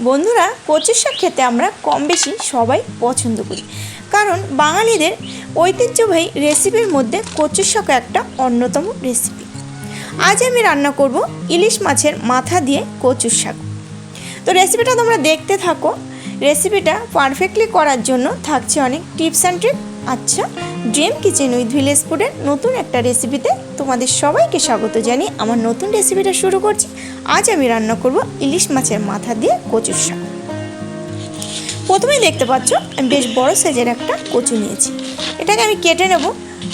বন্ধুরা, কচুর শাক খেতে আমরা কম বেশি সবাই পছন্দ করি, কারণ বাঙালিদের ঐতিহ্যবাহী রেসিপির মধ্যে কচুর শাক একটা অন্যতম রেসিপি। আজ আমি রান্না করব ইলিশ মাছের মাথা দিয়ে কচুর শাক। তো রেসিপিটা তোমরা দেখতে থাকো। রেসিপিটা পারফেক্টলি করার জন্য থাকছে অনেক টিপস অ্যান্ড ট্রিক। আচ্ছা, ড্রিম কিচেন উইথ ভিলেজ ফুডের নতুন একটা রেসিপিতে তোমাদের সবাইকে স্বাগত জানিয়ে আমার নতুন রেসিপিটা শুরু করছি। আজ আমি রান্না করব ইলিশ মাছের মাথা দিয়ে কচুর শাক। প্রথমেই দেখতে পাচ্ছ আমি বেশ বড় সাইজের একটা কচু নিয়েছি, এটাকে আমি কেটে নেব।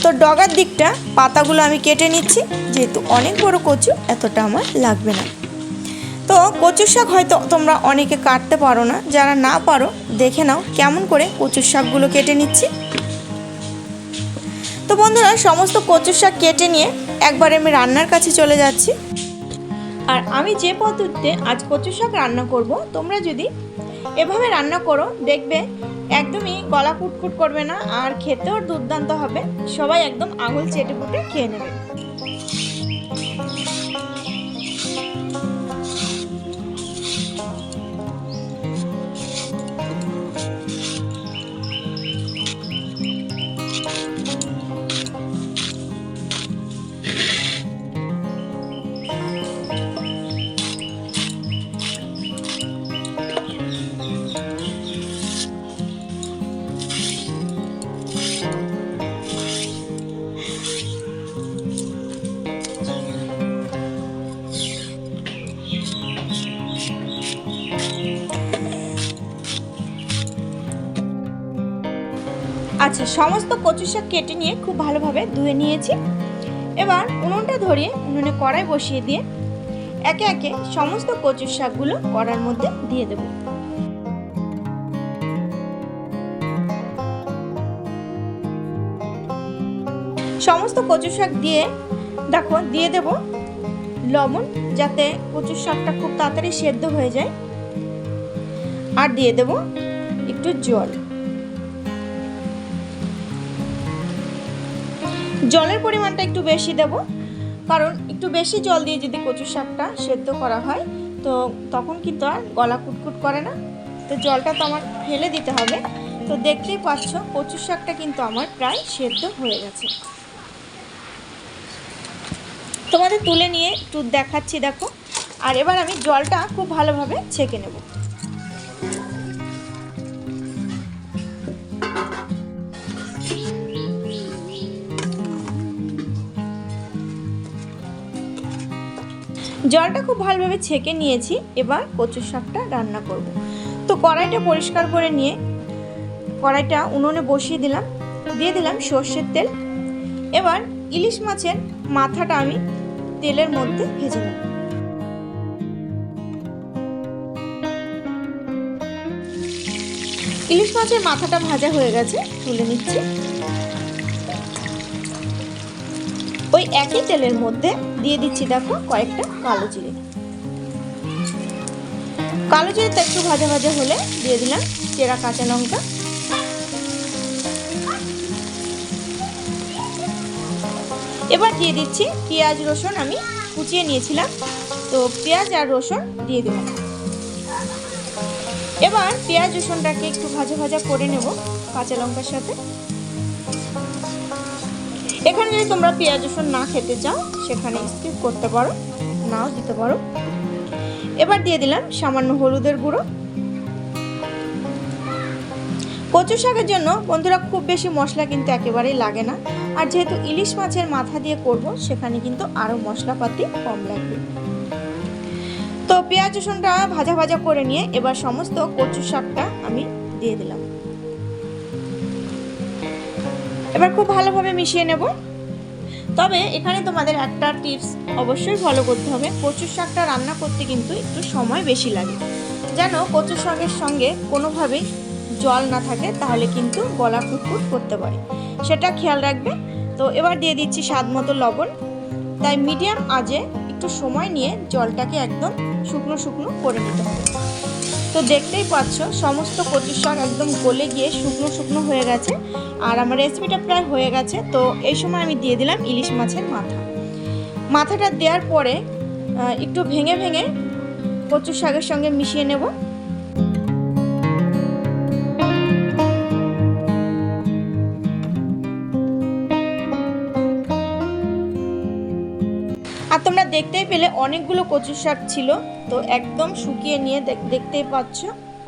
তো ডগার দিকটা পাতাগুলো আমি কেটে নিচ্ছি, যেহেতু অনেক বড় কচু এতটা আমার লাগবে না। তো কচুর শাক হয়তো তোমরা অনেকে কাটতে পারো না, যারা না পারো দেখে নাও কেমন করে কচুর শাকগুলো কেটে নিচ্ছি। তো বন্ধুরা, সমস্ত কচুর শাক কেটে নিয়ে একবারে আমি রান্নার কাছে চলে যাচ্ছি। আর আমি যে পদ্ধতিতে আজ কচুর শাক রান্না করব, তোমরা যদি এভাবে রান্না করো দেখবে একদমই গলা কুটকুট করবে না, আর খেতেও দুর্দান্ত হবে। সবাই একদম আঙুল চেটে পুটে খেয়ে নেবে। আচ্ছা, সমস্ত কচু শাক কেটে নিয়ে খুব ভালোভাবে ধুয়ে নিয়েছি। এবার উনুনটা ধরিয়ে উনুনে কড়াই বসিয়ে দিয়ে একে একে সমস্ত কচু শাকগুলো কড়াইয়ের মধ্যে দিয়ে দেব। সমস্ত কচু শাক দিয়ে দেখো দিয়ে দেব লবণ, যাতে কচু শাকটা খুব তাড়াতাড়ি সেদ্ধ হয়ে যায়। আর দিয়ে দেব একটু জল। জলের পরিমাণটা একটু বেশি দেব, কারণ একটু বেশি জল দিয়ে যদি কচু শাকটা সেদ্ধ করা হয় তো তখন কিন্তু আর গলা কুটকুট করে না। তো জলটা তো আমার ফেলে দিতে হবে। তো দেখতেই পাচ্ছ কচু শাকটা কিন্তু আমার প্রায় সেদ্ধ হয়ে গেছে। তোমাদের তুলে নিয়ে একটু দেখাচ্ছি, দেখো। আর এবার আমি জলটা খুব ভালোভাবে ছেঁকে নেব। জলটা খুব ভালোভাবে ছেঁকে নিয়েছি। এবার কচু শাকটা রান্না করব। তো কড়াইটা পরিষ্কার করে নিয়ে কড়াইটা উনুনে বসিয়ে দিলাম, দিয়ে দিলাম সর্ষের তেল। এবার ইলিশ মাছের মাথাটা আমি তেলের মধ্যে ভেজে নেব। ইলিশ মাছের মাথাটা ভাজা হয়ে গেছে, তুলে নিচ্ছি। ওই একই তেলের মধ্যে দিয়ে দিচ্ছি দেখো কয়েকটা কালো জিরে। কালো জিরেটা একটু ভাজা ভাজা হলে দিয়ে দিলাম চেরা কাঁচা লঙ্কা। এবার দিয়ে দিচ্ছি পেঁয়াজ রসুন, আমি কুচিয়ে নিয়েছিলাম, তো পেঁয়াজ আর রসুন দিয়ে দিলাম। এবার পেঁয়াজ রসুনটাকে একটু ভাজা ভাজা করে নেব কাঁচা লঙ্কার সাথে। এখানে যদি তোমরা পেঁয়াজ রসুন না খেতে চাও সেখানে স্কিপ করতে পারো, নাও দিতে পারো। এবার দিয়ে দিলাম সামান্য হলুদের গুঁড়ো। কচু শাকের জন্য বন্ধুরা খুব বেশি মশলা কিন্তু একেবারেই লাগে না, আর যেহেতু ইলিশ মাছের মাথা দিয়ে করব সেখানে কিন্তু আরও মশলাপাতি কম লাগবে। তো পেঁয়াজ রসুনটা ভাজা ভাজা করে নিয়ে এবার সমস্ত কচু শাকটা আমি দিয়ে দিলাম। এবার খুব ভালোভাবে মিশিয়ে নেব। তবে এখানে তোমাদের একটা টিপস অবশ্যই ফলো করতে হবে, কচু শাকটা রান্না করতে কিন্তু একটু সময় বেশি লাগে, যেন কচু শাকের সঙ্গে কোনোভাবেই জল না থাকে, তাহলে কিন্তু গলা কুটকুট করতে পারে, সেটা খেয়াল রাখবে। তো এবার দিয়ে দিচ্ছি স্বাদ মতো লবণ। তাই মিডিয়াম আঁচে একটু সময় নিয়ে জলটাকে একদম শুকনো শুকনো করে নিতে হবে। তো দেখতেই পাচ্ছ সমস্ত কচু শাক একদম গলে গিয়ে শুকনো শুকনো হয়ে গেছে, আর আমার রেসিপিটা প্রায় হয়ে গেছে। তো এই সময় আমি দিয়ে দিলাম ইলিশ মাছের মাথাটা দেওয়ার পরে একটু ভেঙে ভেঙে কচু শাকের সঙ্গে মিশিয়ে নেব। আর তোমরা দেখতেই পেলে অনেকগুলো কচু শাক ছিল, তো একদম শুকিয়ে নিয়ে দেখতেই পাচ্ছ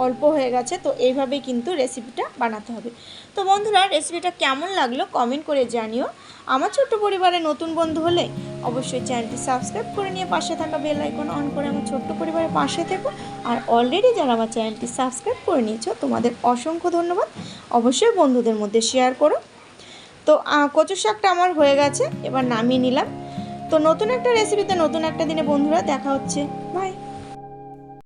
অল্প হয়ে গেছে। তো এইভাবেই কিন্তু রেসিপিটা বানাতে হবে। তো বন্ধুরা, রেসিপিটা কেমন লাগলো কমেন্ট করে জানিও। আমার ছোট্ট পরিবারে নতুন বন্ধু হলে অবশ্যই চ্যানেলটি সাবস্ক্রাইব করে নিয়ে পাশে থাকা বেল আইকন অন করে আমার ছোট্ট পরিবারের পাশে থেকো। আর অলরেডি যারা আমার চ্যানেলটি সাবস্ক্রাইব করে নিয়েছো তোমাদের অসংখ্য ধন্যবাদ। অবশ্যই বন্ধুদের মধ্যে শেয়ার করো। তো কচু শাকটা আমার হয়ে গেছে, এবার নামিয়ে নিলাম। তো নতুন একটা রেসিপিতে নতুন একটা দিনে বন্ধুরা দেখা হচ্ছে। বাই।